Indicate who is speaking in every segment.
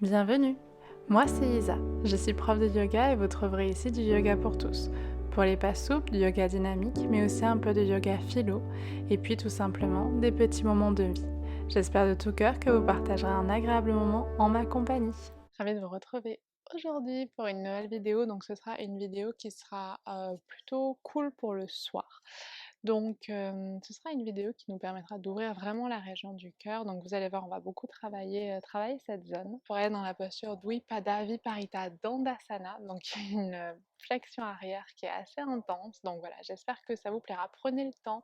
Speaker 1: Bienvenue, moi c'est Isa, je suis prof de yoga et vous trouverez ici du yoga pour tous. Pour les pas souples, du yoga dynamique, mais aussi un peu de yoga philo, et puis tout simplement des petits moments de vie. J'espère de tout cœur que vous partagerez un agréable moment en ma compagnie. Ravie de vous retrouver aujourd'hui pour une nouvelle vidéo, donc ce sera une vidéo qui sera plutôt cool pour le soir. Donc ce sera une vidéo qui nous permettra d'ouvrir vraiment la région du cœur. Donc vous allez voir, on va beaucoup travailler cette zone. Pour aller dans la posture Dvipada Viparita Dandasana, donc une flexion arrière qui est assez intense. Donc voilà, j'espère que ça vous plaira. Prenez le temps,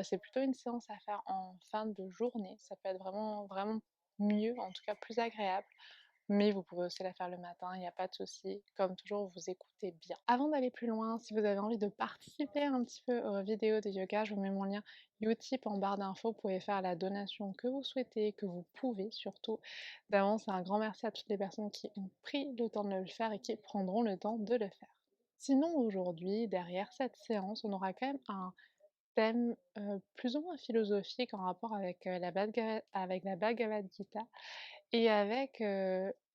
Speaker 1: c'est plutôt une séance à faire en fin de journée. Ça peut être vraiment, vraiment mieux, en tout cas plus agréable. Mais vous pouvez aussi la faire le matin, il n'y a pas de souci. Comme toujours, vous écoutez bien. Avant d'aller plus loin, si vous avez envie de participer un petit peu aux vidéos de yoga, je vous mets mon lien Utip en barre d'infos. Vous pouvez faire la donation que vous souhaitez, que vous pouvez surtout. D'avance, un grand merci à toutes les personnes qui ont pris le temps de le faire et qui prendront le temps de le faire. Sinon, aujourd'hui, derrière cette séance, on aura quand même un thème plus ou moins philosophique en rapport avec, avec la Bhagavad Gita et avec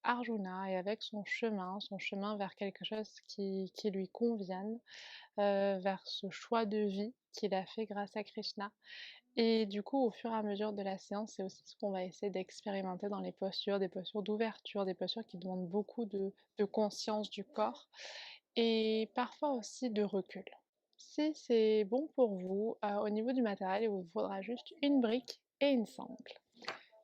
Speaker 1: Arjuna et avec son chemin vers quelque chose qui lui convienne, vers ce choix de vie qu'il a fait grâce à Krishna. Et du coup, au fur et à mesure de la séance, c'est aussi ce qu'on va essayer d'expérimenter dans les postures, des postures d'ouverture, des postures qui demandent beaucoup de conscience du corps et parfois aussi de recul. Si c'est bon pour vous, au niveau du matériel, il vous faudra juste une brique et une sangle.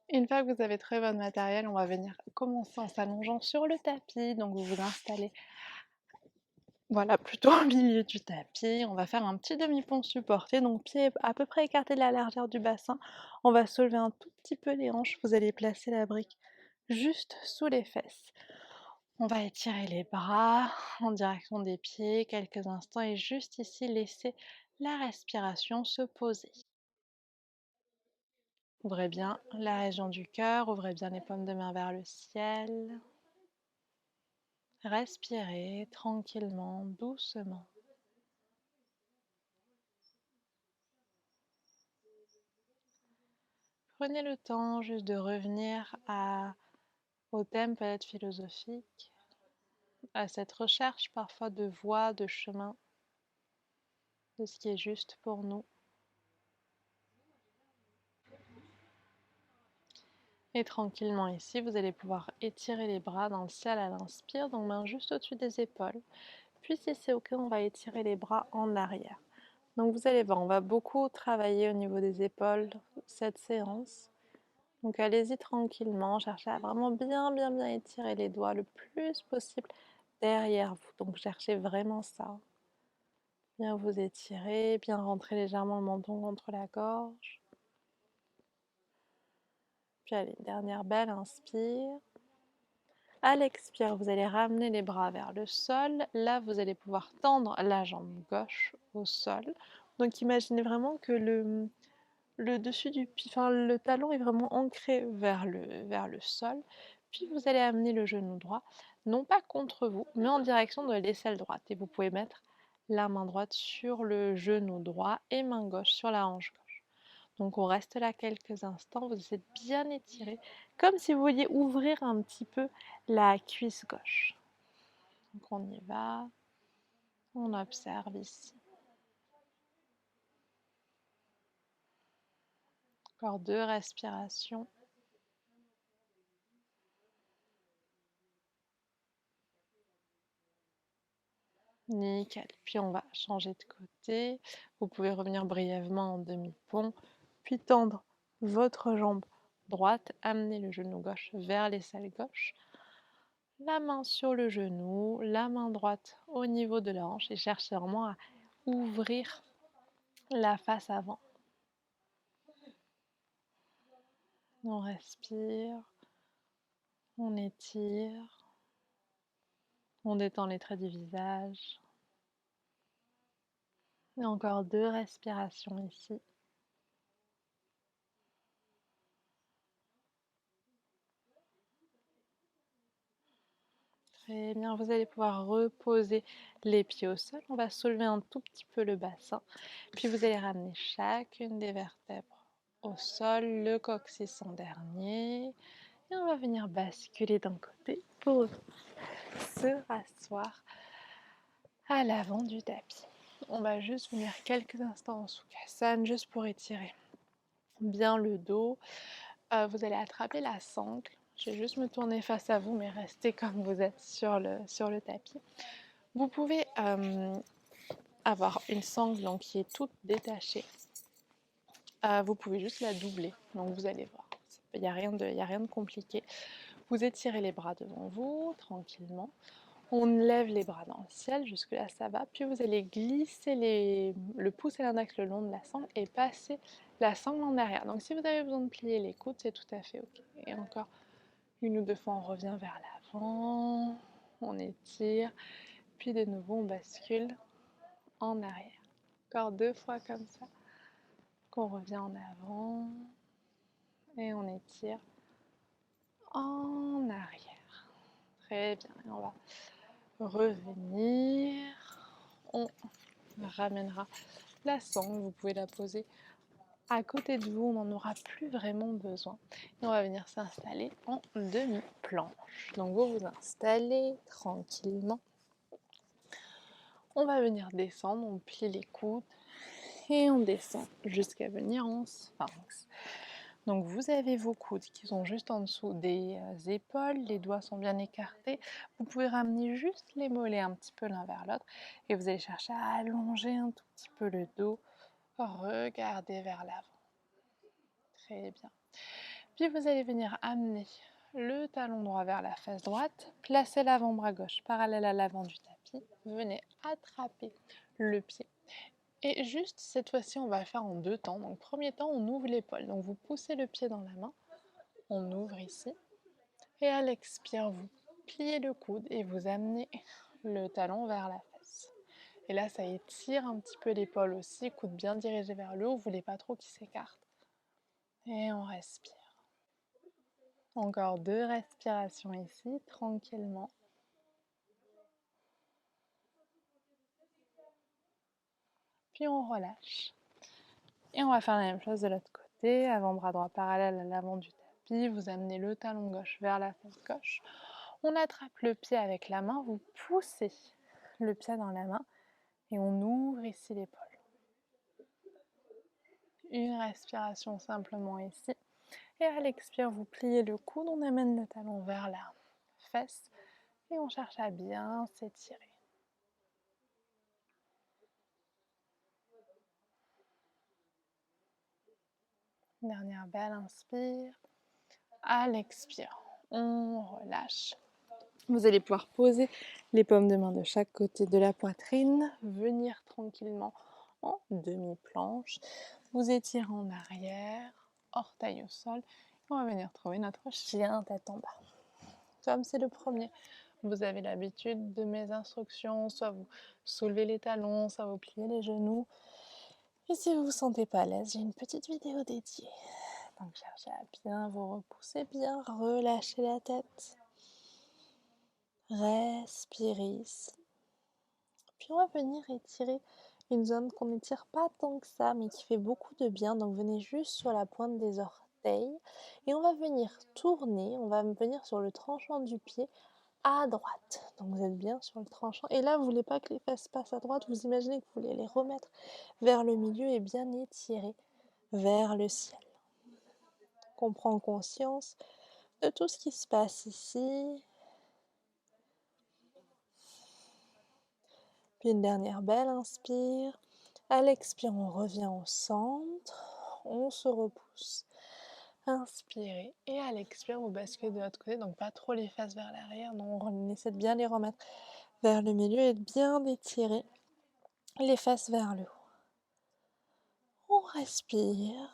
Speaker 1: Une fois que vous avez trouvé votre matériel, on va venir commencer en s'allongeant sur le tapis. Donc vous vous installez, voilà, plutôt au milieu du tapis. On va faire un petit demi-pont supporté, donc pieds à peu près écartés de la largeur du bassin. On va soulever un tout petit peu les hanches. Vous allez placer la brique juste sous les fesses. On va étirer les bras en direction des pieds quelques instants et juste ici laisser la respiration se poser. Ouvrez bien la région du cœur, ouvrez bien les paumes de main vers le ciel. Respirez tranquillement, doucement. Prenez le temps juste de revenir au thème peut-être philosophique, à cette recherche parfois de voie, de chemin, de ce qui est juste pour nous. Et tranquillement ici, vous allez pouvoir étirer les bras dans le ciel à l'inspire, donc main juste au-dessus des épaules. Puis si c'est ok, on va étirer les bras en arrière. Donc vous allez voir, on va beaucoup travailler au niveau des épaules cette séance. Donc allez-y tranquillement, cherchez à vraiment bien étirer les doigts le plus possible derrière vous. Donc cherchez vraiment ça. Bien vous étirer, bien rentrer légèrement le menton contre la gorge. Puis allez, dernière belle inspire. À l'expire, vous allez ramener les bras vers le sol. Là, vous allez pouvoir tendre la jambe gauche au sol. Donc imaginez vraiment que le dessus du pied, enfin le talon est vraiment ancré vers le sol. Puis vous allez amener le genou droit, non pas contre vous, mais en direction de l'aisselle droite. Et vous pouvez mettre la main droite sur le genou droit et main gauche sur la hanche gauche. Donc on reste là quelques instants, vous essayez de bien étirer, comme si vous vouliez ouvrir un petit peu la cuisse gauche. Donc on y va, on observe ici. Encore 2 respirations. Nickel. Puis on va changer de côté. Vous pouvez revenir brièvement en demi-pont, puis tendre votre jambe droite, amener le genou gauche vers l'aisselle gauche. La main sur le genou, la main droite au niveau de la hanche et cherchez vraiment à ouvrir la face avant. On respire, on étire, on détend les traits du visage. Et encore 2 respirations ici. Très bien, vous allez pouvoir reposer les pieds au sol. On va soulever un tout petit peu le bassin. Puis vous allez ramener chacune des vertèbres au sol, le coccyx en dernier. Et on va venir basculer d'un côté pour se rasseoir à l'avant du tapis. On va juste venir quelques instants en Sukhasana, juste pour étirer bien le dos. Vous allez attraper la sangle. Je vais juste me tourner face à vous, mais restez comme vous êtes sur le tapis. Vous pouvez avoir une sangle donc, qui est toute détachée. Vous pouvez juste la doubler, donc vous allez voir. Il n'y a rien de compliqué. Vous étirez les bras devant vous, tranquillement. On lève les bras dans le ciel, jusque-là ça va. Puis vous allez glisser le pouce et l'index le long de la sangle et passer la sangle en arrière. Donc si vous avez besoin de plier les coudes, c'est tout à fait ok. Et encore une ou deux fois, on revient vers l'avant, on étire, puis de nouveau on bascule en arrière. Encore deux fois comme ça, qu'on revient en avant et on étire en arrière. Très bien, et on va revenir. On ramènera la sangle, vous pouvez la poser à côté de vous, on n'en aura plus vraiment besoin. Et on va venir s'installer en demi-planche. Donc vous vous installez tranquillement. On va venir descendre, on plie les coudes et on descend jusqu'à venir en sphinx. Donc vous avez vos coudes qui sont juste en dessous des épaules, les doigts sont bien écartés. Vous pouvez ramener juste les mollets un petit peu l'un vers l'autre et vous allez chercher à allonger un tout petit peu le dos. Regardez vers l'avant. Très bien. Puis vous allez venir amener le talon droit vers la face droite, placez l'avant-bras gauche parallèle à l'avant du tapis, venez attraper le pied. Et juste cette fois-ci, on va le faire en deux temps. Donc premier temps, on ouvre l'épaule. Donc vous poussez le pied dans la main, on ouvre ici. Et à l'expire, vous pliez le coude et vous amenez le talon vers la face. Et là, ça étire un petit peu l'épaule aussi, coude bien dirigé vers le haut, vous ne voulez pas trop qu'il s'écarte. Et on respire. Encore deux respirations ici, tranquillement. Puis on relâche. Et on va faire la même chose de l'autre côté. Avant-bras droit parallèle à l'avant du tapis. Vous amenez le talon gauche vers la face gauche. On attrape le pied avec la main. Vous poussez le pied dans la main. Et on ouvre ici l'épaule. Une respiration simplement ici. Et à l'expire, vous pliez le coude. On amène le talon vers la fesse. Et on cherche à bien s'étirer. Dernière belle inspire. À l'expire, on relâche. Vous allez pouvoir poser les paumes de main de chaque côté de la poitrine, venir tranquillement en demi-planche. Vous étirez en arrière, orteil au sol. On va venir trouver notre chien tête en bas. Comme c'est le premier, vous avez l'habitude de mes instructions, soit vous soulevez les talons, soit vous pliez les genoux. Et si vous ne vous sentez pas à l'aise, j'ai une petite vidéo dédiée. Donc cherchez à bien vous repousser, bien relâcher la tête. Respirez ici. Puis on va venir étirer une zone qu'on n'étire pas tant que ça, mais qui fait beaucoup de bien. Donc venez juste sur la pointe des orteils. Et on va venir tourner, on va venir sur le tranchant du pied à droite. Donc vous êtes bien sur le tranchant. Et là, vous ne voulez pas que les fesses passent à droite. Vous imaginez que vous voulez les remettre vers le milieu et bien étirer vers le ciel. On prend conscience de tout ce qui se passe ici. Puis une dernière belle inspire. À l'expire, on revient au centre. On se repousse. Inspirez. Et à l'expire, vous basculez de l'autre côté. Donc pas trop les fesses vers l'arrière. Non, on essaie de bien les remettre vers le milieu et de bien étirer les fesses vers le haut. On respire.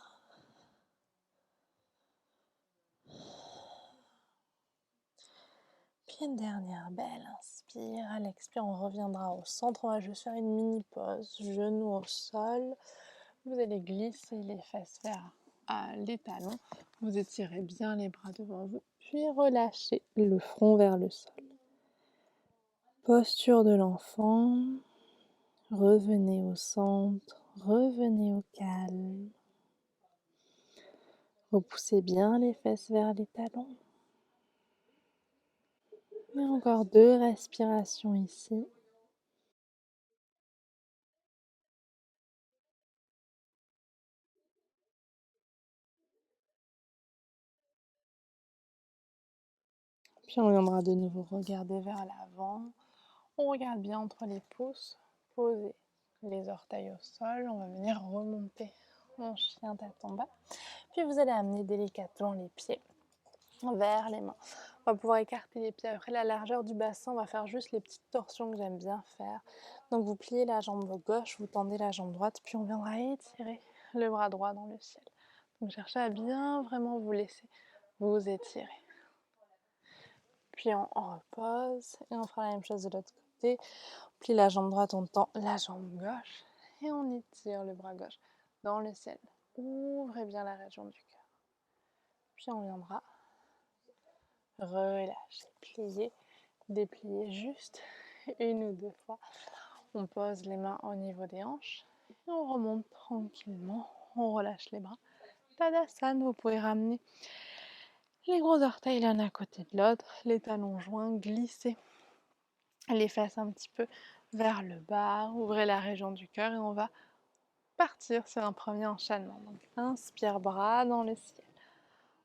Speaker 1: Puis une dernière belle inspire. À l'expire, on reviendra au centre. On va juste faire une mini pause. Genoux au sol. Vous allez glisser les fesses vers les talons. Vous étirez bien les bras devant vous. Puis relâchez le front vers le sol. Posture de l'enfant. Revenez au centre. Revenez au calme. Repoussez bien les fesses vers les talons. Et encore 2 respirations ici. Puis on viendra de nouveau regarder vers l'avant. On regarde bien entre les pouces, poser les orteils au sol. On va venir remonter en chien tête en bas. Puis vous allez amener délicatement les pieds vers les mains. On va pouvoir écarter les pieds. Après la largeur du bassin, on va faire juste les petites torsions que j'aime bien faire. Donc vous pliez la jambe gauche, vous tendez la jambe droite, puis on viendra étirer le bras droit dans le ciel. Donc cherchez à bien vraiment vous laisser vous étirer. Puis on repose et on fera la même chose de l'autre côté. On plie la jambe droite, on tend la jambe gauche et on étire le bras gauche dans le ciel. Ouvrez bien la région du cœur. Puis on viendra relâcher, plier, déplier juste 1 ou 2 fois. On pose les mains au niveau des hanches et on remonte tranquillement. On relâche les bras. Tadasana, vous pouvez ramener les gros orteils l'un à côté de l'autre, les talons joints, glisser les fesses un petit peu vers le bas, ouvrez la région du cœur et on va partir sur un premier enchaînement. Donc inspire, bras dans le ciel.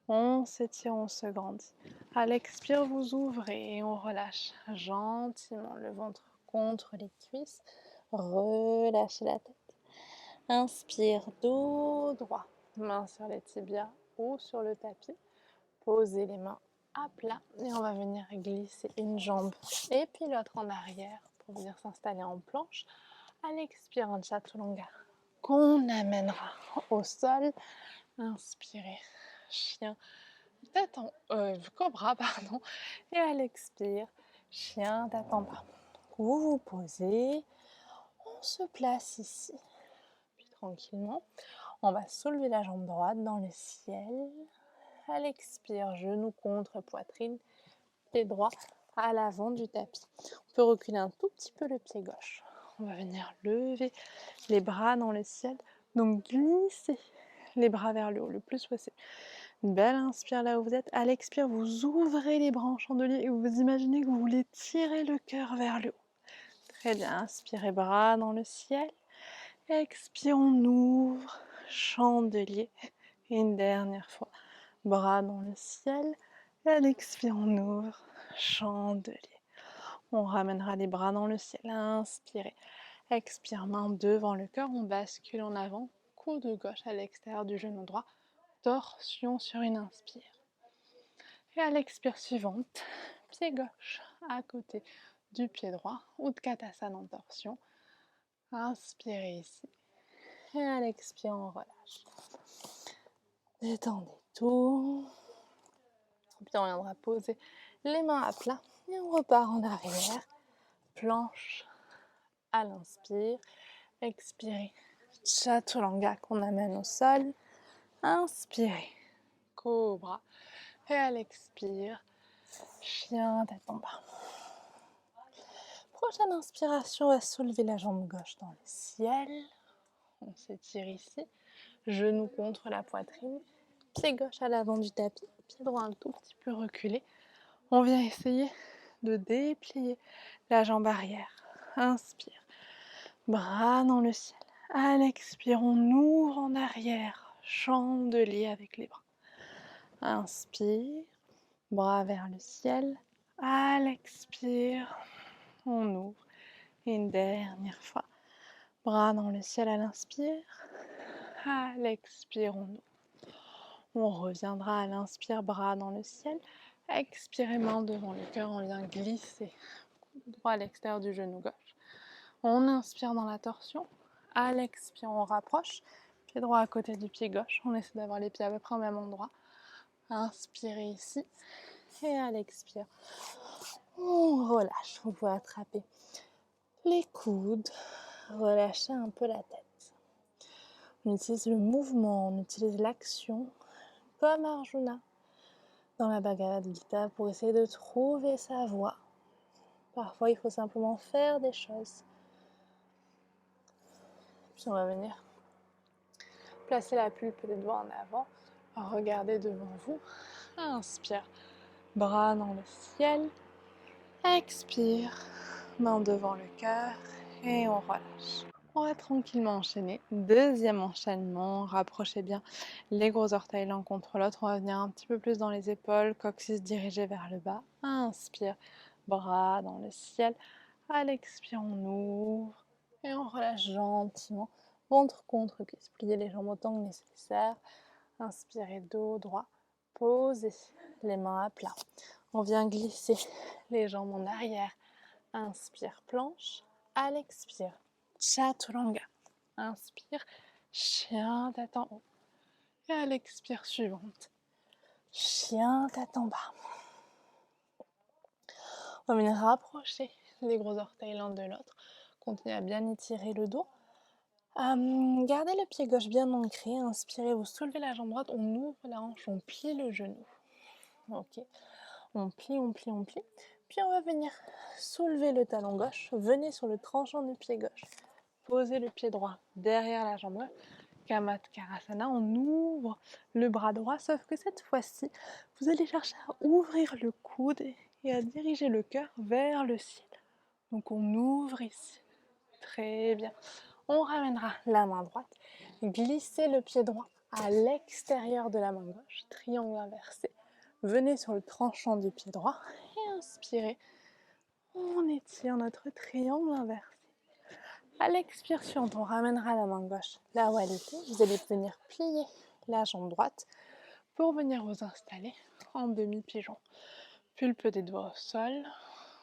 Speaker 1: On s'étire, on se grandit. À l'expire, vous ouvrez et on relâche gentiment le ventre contre les cuisses. Relâchez la tête. Inspire, dos droit. Main sur les tibias ou sur le tapis. Posez les mains à plat et on va venir glisser une jambe et puis l'autre en arrière pour venir s'installer en planche. À l'expire, un chaturanga qu'on amènera au sol. Inspirez, chien, tête en cobra, pardon. Et à l'expire, chien, tête en bas. Vous vous posez, on se place ici. Puis tranquillement, on va soulever la jambe droite dans le ciel. À l'expire, genou contre poitrine, pied droit à l'avant du tapis. On peut reculer un tout petit peu le pied gauche. On va venir lever les bras dans le ciel. Donc glissez les bras vers le haut le plus possible. Une belle inspire là où vous êtes. À l'expire, vous ouvrez les bras en chandelier et vous imaginez que vous voulez tirer le cœur vers le haut. Très bien. Inspirez, bras dans le ciel. Expire, on ouvre, chandelier. Et une dernière fois. Bras dans le ciel. Et à l'expire, on ouvre, chandelier. On ramènera les bras dans le ciel. Inspirez. Expire, main devant le cœur. On bascule en avant. Coude gauche à l'extérieur du genou droit. Torsion sur une inspire. Et à l'expire suivante, pied gauche à côté du pied droit. Utkatasana en torsion. Inspirez ici. Et à l'expire, on relâche. Détendez tout. Puis on viendra poser les mains à plat et on repart en arrière. Planche à l'inspire. Expirez. Chaturanga qu'on amène au sol. Inspirez. Cobra. Et à l'expire, chien tête en bas. Prochaine inspiration, on va soulever la jambe gauche dans le ciel. On s'étire ici. Genou contre la poitrine. Pied gauche à l'avant du tapis. Pied droit un tout petit peu reculé. On vient essayer de déplier la jambe arrière. Inspire. Bras dans le ciel. À l'expire, on ouvre en arrière. Chandelier avec les bras. Inspire. Bras vers le ciel. À l'expire, on ouvre. Et une dernière fois. Bras dans le ciel à l'inspire. À l'expire, on ouvre. On reviendra à l'inspire, bras dans le ciel. Expirez, main devant le cœur, on vient glisser. Droit à l'extérieur du genou gauche. On inspire dans la torsion. À l'expire, on rapproche. Pied droit à côté du pied gauche. On essaie d'avoir les pieds à peu près au même endroit. Inspirez ici. Et à l'expire, on relâche. Vous pouvez attraper les coudes. Relâchez un peu la tête. On utilise le mouvement, on utilise l'action comme Arjuna dans la Bhagavad Gita pour essayer de trouver sa voie. Parfois, il faut simplement faire des choses. Puis on va venir placer la pulpe des doigts en avant. Regardez devant vous. Inspire. Bras dans le ciel. Expire, main devant le cœur et on relâche. On va tranquillement enchaîner. Deuxième enchaînement, rapprochez bien les gros orteils l'un contre l'autre. On va venir un petit peu plus dans les épaules, coccyx dirigé vers le bas. Inspire, bras dans le ciel. À l'expire, on ouvre et on relâche gentiment. Ventre contre cuisse. Pliez les jambes autant que nécessaire. Inspirez, dos droit. Posez les mains à plat. On vient glisser les jambes en arrière. Inspire, planche. À l'expire, chaturanga. Inspire, chien tête en haut. Et à l'expire suivante, chien tête en bas. On va venir rapprocher les gros orteils l'un de l'autre. Continuez à bien étirer le dos. Gardez le pied gauche bien ancré. Inspirez, vous soulevez la jambe droite. On ouvre la hanche, on plie le genou. Ok. On plie, on plie, on plie. Puis on va venir soulever le talon gauche. Venez sur le tranchant du pied gauche. Posez le pied droit derrière la jambe gauche. Kamatkarasana, on ouvre le bras droit, sauf que cette fois-ci, vous allez chercher à ouvrir le coude et à diriger le cœur vers le ciel. Donc on ouvre ici. Très bien. On ramènera la main droite. Glissez le pied droit à l'extérieur de la main gauche. Triangle inversé. Venez sur le tranchant du pied droit et inspirez. On étire notre triangle inversé. À l'expiration, on ramènera la main gauche là où elle était. Vous allez venir plier la jambe droite pour venir vous installer en demi-pigeon. Pulpe des doigts au sol.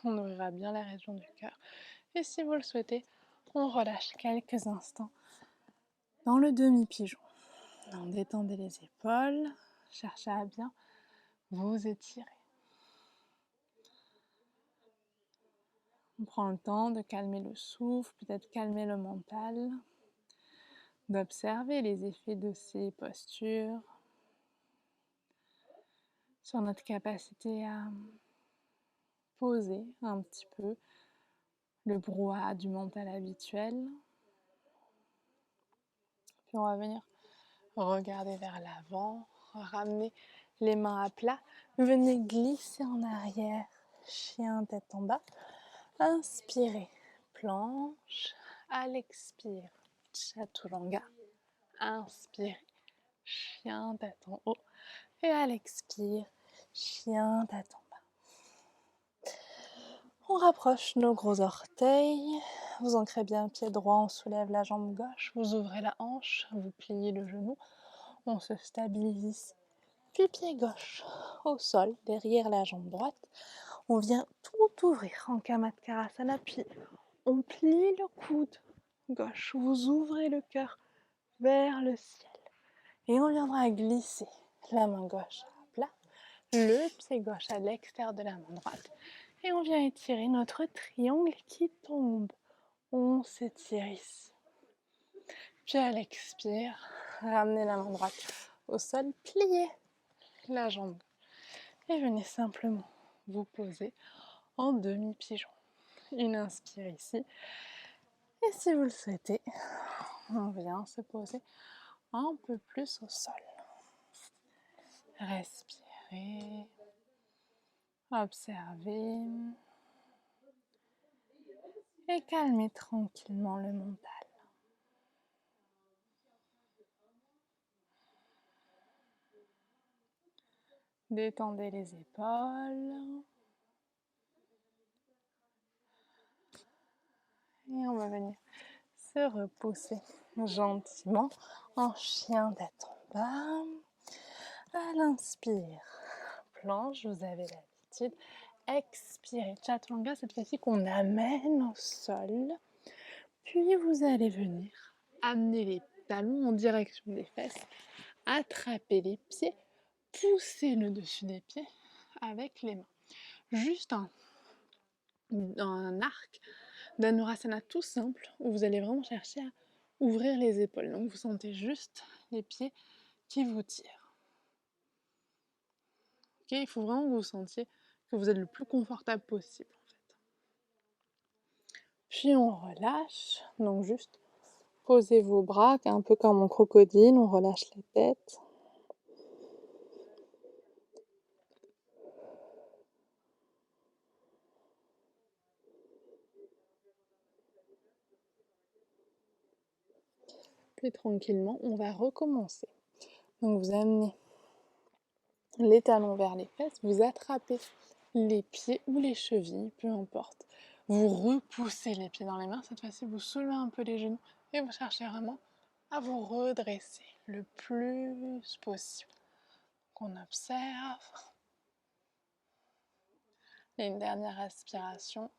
Speaker 1: On ouvrira bien la région du cœur. Et si vous le souhaitez, on relâche quelques instants dans le demi-pigeon. On détendez les épaules. Cherchez à bien vous étirer. On prend le temps de calmer le souffle, peut-être calmer le mental, d'observer les effets de ces postures sur notre capacité à poser un petit peu le brouhaha du mental habituel. Puis on va venir regarder vers l'avant, ramener les mains à plat, venez glisser en arrière, chien tête en bas. Inspirez, planche. À l'expire, chaturanga. Inspirez, chien tête en haut. Et à l'expire, chien tête en bas. On rapproche nos gros orteils. Vous ancrez bien le pied droit, on soulève la jambe gauche. Vous ouvrez la hanche, vous pliez le genou. On se stabilise. Puis pied gauche au sol, derrière la jambe droite. On vient tout ouvrir en Kamatkarasana, puis on plie le coude gauche. Vous ouvrez le cœur vers le ciel. Et on viendra glisser la main gauche à plat, le pied gauche à l'extérieur de la main droite. Et on vient étirer notre triangle qui tombe. On s'étire ici. Puis à l'expire, ramenez la main droite au sol, pliez la jambe. Et venez simplement vous poser en demi-pigeon. Une inspire ici. Et si vous le souhaitez, on vient se poser un peu plus au sol. Respirez. Observez. Et calmez tranquillement le mental. Détendez les épaules. Et on va venir se repousser gentiment en chien tête en bas. À l'inspire, planche, vous avez l'habitude. Expirez, chaturanga, cette fois-ci qu'on amène au sol. Puis vous allez venir amener les talons en direction des fesses, attraper les pieds, pousser le dessus des pieds avec les mains. Juste un arc d'Anurasana tout simple où vous allez vraiment chercher à ouvrir les épaules. Donc vous sentez juste les pieds qui vous tirent. Okay, il faut vraiment que vous sentiez que vous êtes le plus confortable possible en fait. Puis on relâche, donc juste posez vos bras un peu comme en crocodile, on relâche la tête. Puis tranquillement, on va recommencer. Donc vous amenez les talons vers les fesses, vous attrapez les pieds ou les chevilles, peu importe. Vous repoussez les pieds dans les mains, cette fois-ci vous soulevez un peu les genoux et vous cherchez vraiment à vous redresser le plus possible. On observe. Et une dernière respiration.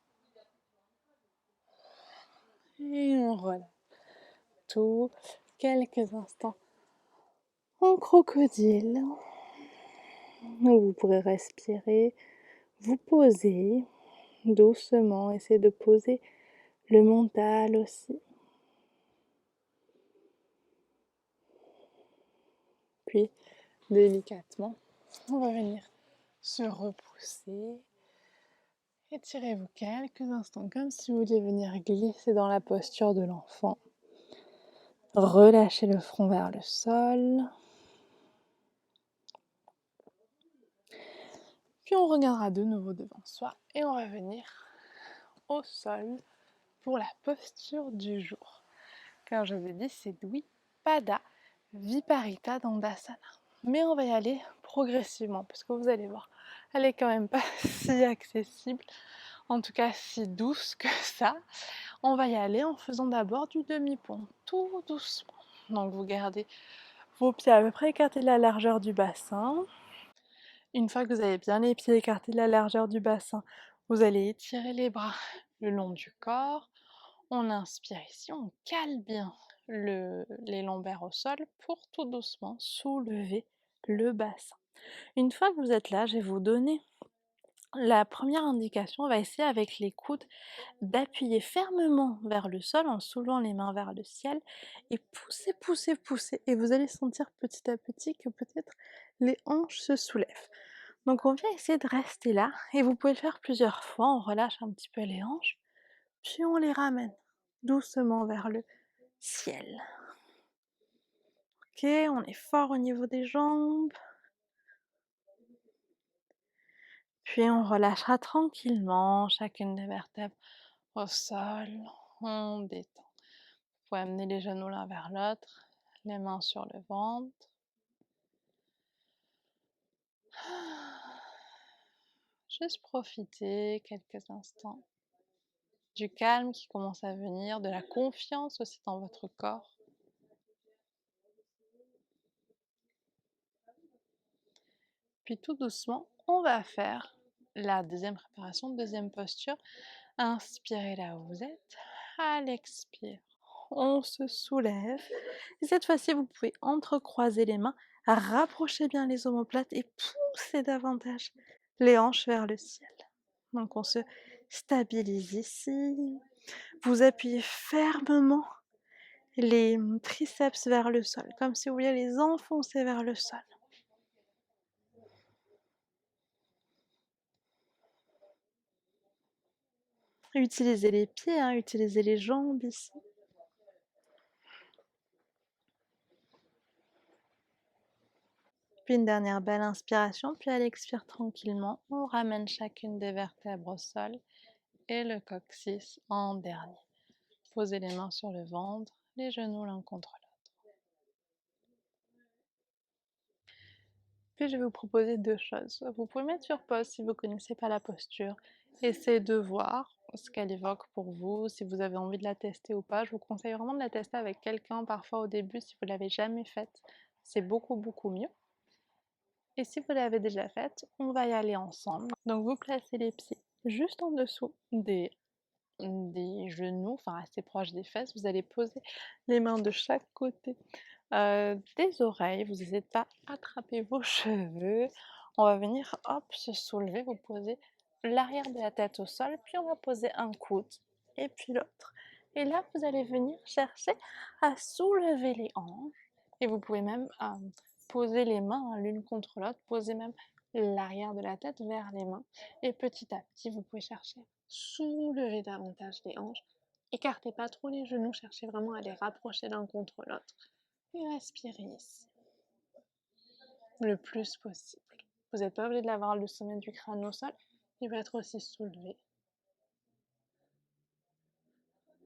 Speaker 1: Et on relâche tout. Quelques instants en crocodile. Où vous pourrez respirer, vous poser doucement. Essayez de poser le mental aussi. Puis, délicatement, on va venir se repousser. Étirez-vous quelques instants comme si vous vouliez venir glisser dans la posture de l'enfant. Relâchez le front vers le sol. Puis on regardera de nouveau devant soi et on va venir au sol pour la posture du jour. Car je vous ai dit, c'est Dvipada Viparita Dandasana. Mais on va y aller progressivement parce que vous allez voir, elle est quand même pas si accessible, en tout cas si douce que ça. On va y aller en faisant d'abord du demi-pont, tout doucement. Donc vous gardez vos pieds à peu près écartés de la largeur du bassin. Une fois que vous avez bien les pieds écartés de la largeur du bassin, vous allez étirer les bras le long du corps. On inspire ici, on cale bien les lombaires au sol pour tout doucement soulever le bassin. Une fois que vous êtes là, je vais vous donner la première indication. On va essayer avec les coudes d'appuyer fermement vers le sol en soulevant les mains vers le ciel et pousser, pousser, pousser. Et vous allez sentir petit à petit que peut-être les hanches se soulèvent. Donc on vient essayer de rester là et vous pouvez le faire plusieurs fois. On relâche un petit peu les hanches, puis on les ramène doucement vers le ciel. Ok, on est fort au niveau des jambes. Puis on relâchera tranquillement chacune des vertèbres au sol. On détend. Vous pouvez amener les genoux l'un vers l'autre, les mains sur le ventre. Juste profiter quelques instants du calme qui commence à venir, de la confiance aussi dans votre corps. Puis tout doucement, on va faire la deuxième préparation, deuxième posture. Inspirez là où vous êtes. À l'expire, on se soulève. Et cette fois-ci, vous pouvez entrecroiser les mains, rapprocher bien les omoplates et pousser davantage les hanches vers le ciel. Donc on se stabilise ici. Vous appuyez fermement les triceps vers le sol, comme si vous vouliez les enfoncer vers le sol. Utilisez les pieds, utilisez les jambes ici. Puis une dernière belle inspiration, puis à l'expire tranquillement, on ramène chacune des vertèbres au sol et le coccyx en dernier. Posez les mains sur le ventre, les genoux l'un contre l'autre. Puis je vais vous proposer deux choses. Vous pouvez mettre sur pause si vous ne connaissez pas la posture. Essayez de voir ce qu'elle évoque pour vous, si vous avez envie de la tester ou pas. Je vous conseille vraiment de la tester avec quelqu'un parfois au début si vous ne l'avez jamais faite. C'est beaucoup mieux. Et si vous l'avez déjà faite, on va y aller ensemble. Donc vous placez les pieds juste en dessous des genoux, enfin assez proches des fesses. Vous allez poser les mains de chaque côté des oreilles. Vous n'hésitez pas à attraper vos cheveux. On va venir, hop, se soulever. Vous posez l'arrière de la tête au sol, puis on va poser un coude et puis l'autre. Et là, vous allez venir chercher à soulever les hanches. Et vous pouvez même poser les mains l'une contre l'autre, poser même l'arrière de la tête vers les mains. Et petit à petit, vous pouvez chercher à soulever davantage les hanches. Écartez pas trop les genoux, cherchez vraiment à les rapprocher l'un contre l'autre. Et respirez ici, le plus possible. Vous n'êtes pas obligé de l'avoir le sommet du crâne au sol, il va être aussi soulevé.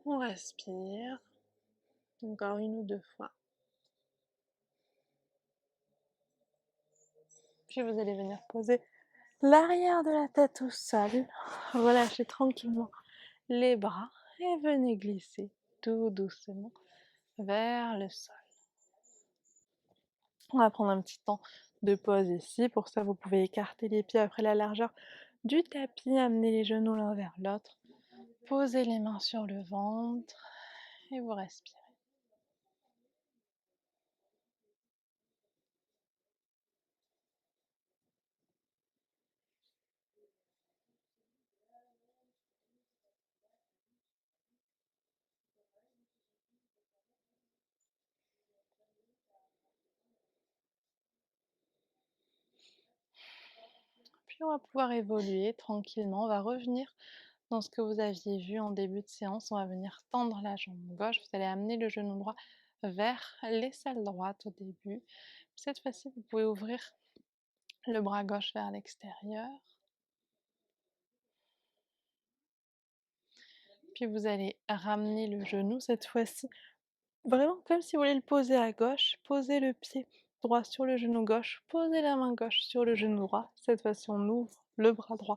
Speaker 1: On respire. Encore une ou deux fois. Puis vous allez venir poser l'arrière de la tête au sol. Relâchez tranquillement les bras et venez glisser tout doucement vers le sol. On va prendre un petit temps de pause ici. Pour ça, vous pouvez écarter les pieds après la largeur du tapis, amener les genoux l'un vers l'autre, posez les mains sur le ventre et vous respirez. Puis on va pouvoir évoluer tranquillement. On va revenir dans ce que vous aviez vu en début de séance. On va venir tendre la jambe gauche. Vous allez amener le genou droit vers l'aisselle droite au début. Cette fois-ci, vous pouvez ouvrir le bras gauche vers l'extérieur. Puis vous allez ramener le genou cette fois-ci, vraiment comme si vous voulez le poser à gauche. Posez le pied droit sur le genou gauche. Posez la main gauche sur le genou droit. Cette fois-ci, on ouvre le bras droit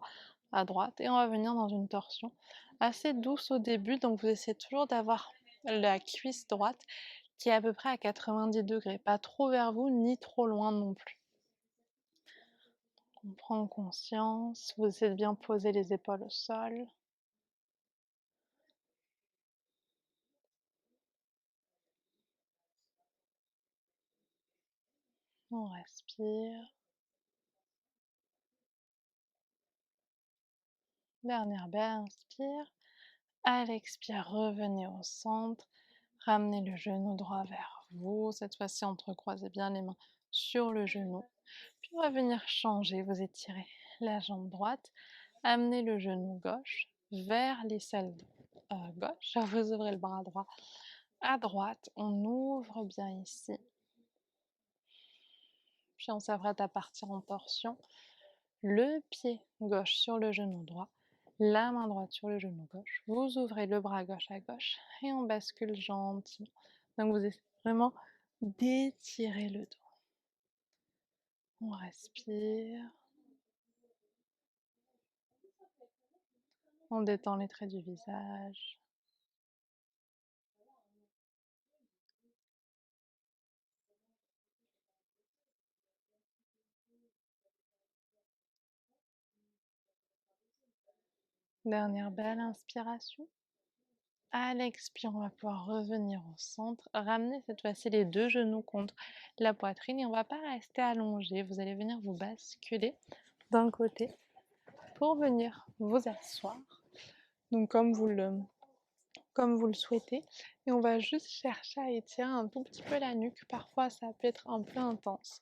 Speaker 1: à droite et on va venir dans une torsion assez douce au début. Donc vous essayez toujours d'avoir la cuisse droite qui est à peu près à 90 degrés, pas trop vers vous ni trop loin non plus. On prend conscience, vous essayez de bien poser les épaules au sol. On respire. Dernière belle inspire. À l'expire, revenez au centre. Ramenez le genou droit vers vous. Cette fois-ci, entrecroisez bien les mains sur le genou. Puis on va venir changer. Vous étirez la jambe droite. Amenez le genou gauche vers l'aisselle gauche. Vous ouvrez le bras droit à droite. On ouvre bien ici. Puis on s'apprête à partir en torsion. Le pied gauche sur le genou droit. La main droite sur le genou gauche. Vous ouvrez le bras gauche à gauche et on bascule gentiment. Donc vous essayez vraiment d'étirer le dos. On respire. On détend les traits du visage. Dernière belle inspiration. À l'expire, on va pouvoir revenir au centre. Ramener cette fois-ci les deux genoux contre la poitrine et on ne va pas rester allongé. Vous allez venir vous basculer d'un côté pour venir vous asseoir. Donc comme vous le souhaitez. Et on va juste chercher à étirer un tout petit peu la nuque. Parfois, ça peut être un peu intense.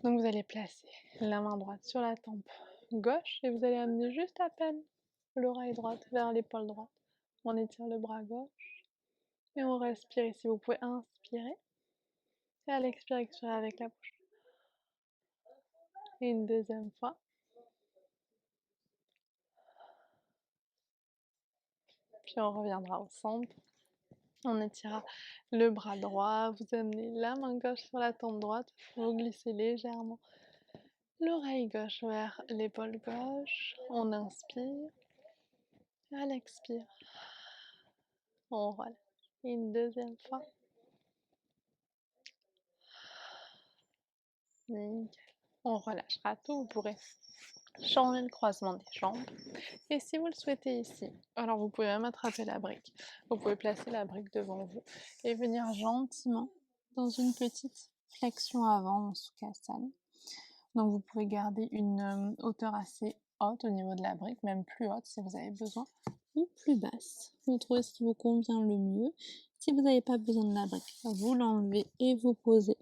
Speaker 1: Donc vous allez placer la main droite sur la tempe gauche et vous allez amener juste à peine l'oreille droite vers l'épaule droite. On étire le bras gauche et on respire ici. Vous pouvez inspirer et à l'expirer, expirer avec la bouche. Et une deuxième fois. Puis on reviendra au centre. On étirera le bras droit, vous amenez la main gauche sur la tempe droite, vous glissez légèrement l'oreille gauche vers l'épaule gauche. On inspire, à l'expire, on relâche. Une deuxième fois. Nickel. On relâchera tout, vous pourrez changer le croisement des jambes. Et si vous le souhaitez ici, alors vous pouvez même attraper la brique. Vous pouvez placer la brique devant vous et venir gentiment dans une petite flexion avant en Sukhasana. Donc vous pouvez garder une hauteur assez haute au niveau de la brique, même plus haute si vous avez besoin, ou plus basse. Vous trouvez ce qui vous convient le mieux. Si vous n'avez pas besoin de la brique, vous l'enlevez et vous posez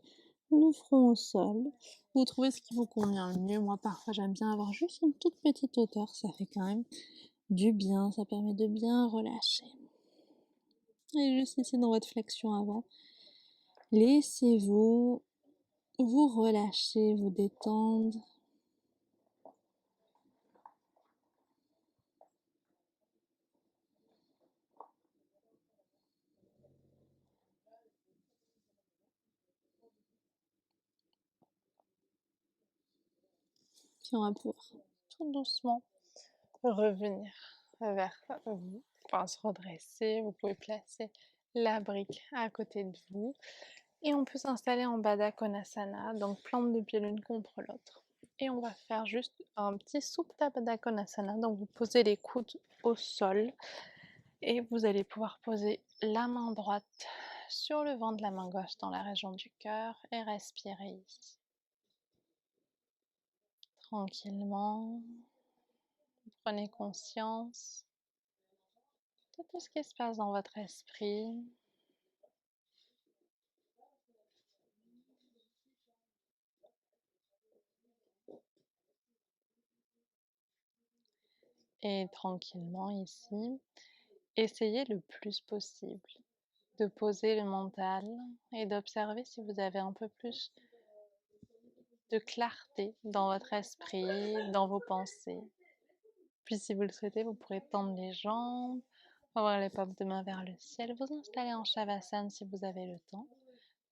Speaker 1: le front au sol. Vous trouvez ce qui vous convient le mieux. Moi parfois j'aime bien avoir juste une toute petite hauteur, ça fait quand même du bien, ça permet de bien relâcher. Et juste ici dans votre flexion avant, laissez-vous vous relâcher, vous détendre.
Speaker 2: Puis on va pouvoir
Speaker 1: tout doucement revenir vers vous, enfin se redresser. Vous pouvez placer la brique à côté de vous et on peut s'installer en Baddha Konasana, donc plante de pied l'une contre l'autre. Et on va faire juste un petit Supta Baddha Konasana, donc vous posez les coudes au sol et vous allez pouvoir poser la main droite sur le ventre de la main gauche dans la région du cœur et respirer ici. Tranquillement, prenez conscience de tout ce qui se passe dans votre esprit. Et tranquillement ici, essayez le plus possible de poser le mental et d'observer si vous avez un peu plus de clarté dans votre esprit, dans vos pensées. Puis si vous le souhaitez, vous pourrez tendre les jambes, avoir les paumes de main vers le ciel, vous installer en Shavasana si vous avez le temps.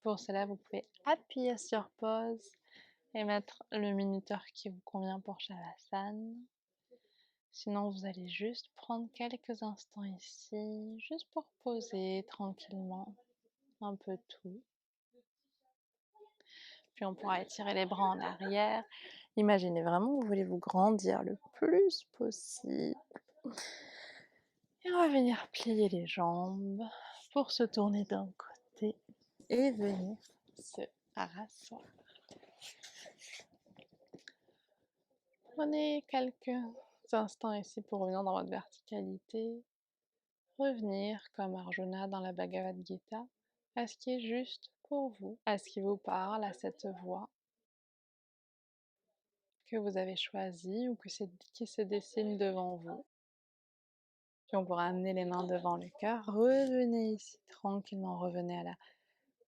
Speaker 1: Pour cela, vous pouvez appuyer sur pause et mettre le minuteur qui vous convient pour Shavasana. Sinon, vous allez juste prendre quelques instants ici, juste pour poser tranquillement un peu tout. Puis on pourra étirer les bras en arrière. Imaginez vraiment que vous voulez vous grandir le plus possible. Et on va venir plier les jambes pour se tourner d'un côté et venir se rasseoir. Prenez quelques instants ici pour revenir dans votre verticalité. Revenir comme Arjuna dans la Bhagavad Gita à ce qui est juste pour vous, à ce qui vous parle, à cette voie que vous avez choisie ou qui se dessine devant vous. Puis on pourra amener les mains devant le cœur. Revenez ici tranquillement, revenez à la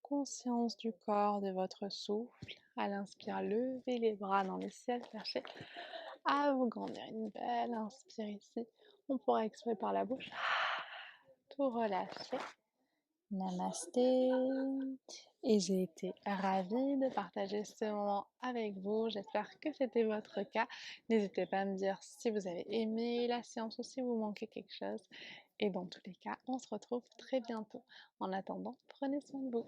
Speaker 1: conscience du corps, de votre souffle. À l'inspire, levez les bras dans le ciel, cherchez à vous grandir. Une belle inspire ici. On pourra expirer par la bouche. Tout relâcher. Namasté. Et j'ai été ravie de partager ce moment avec vous. J'espère que c'était votre cas. N'hésitez pas à me dire si vous avez aimé la séance ou si vous manquez quelque chose. Et dans tous les cas, on se retrouve très bientôt. En attendant, prenez soin de vous.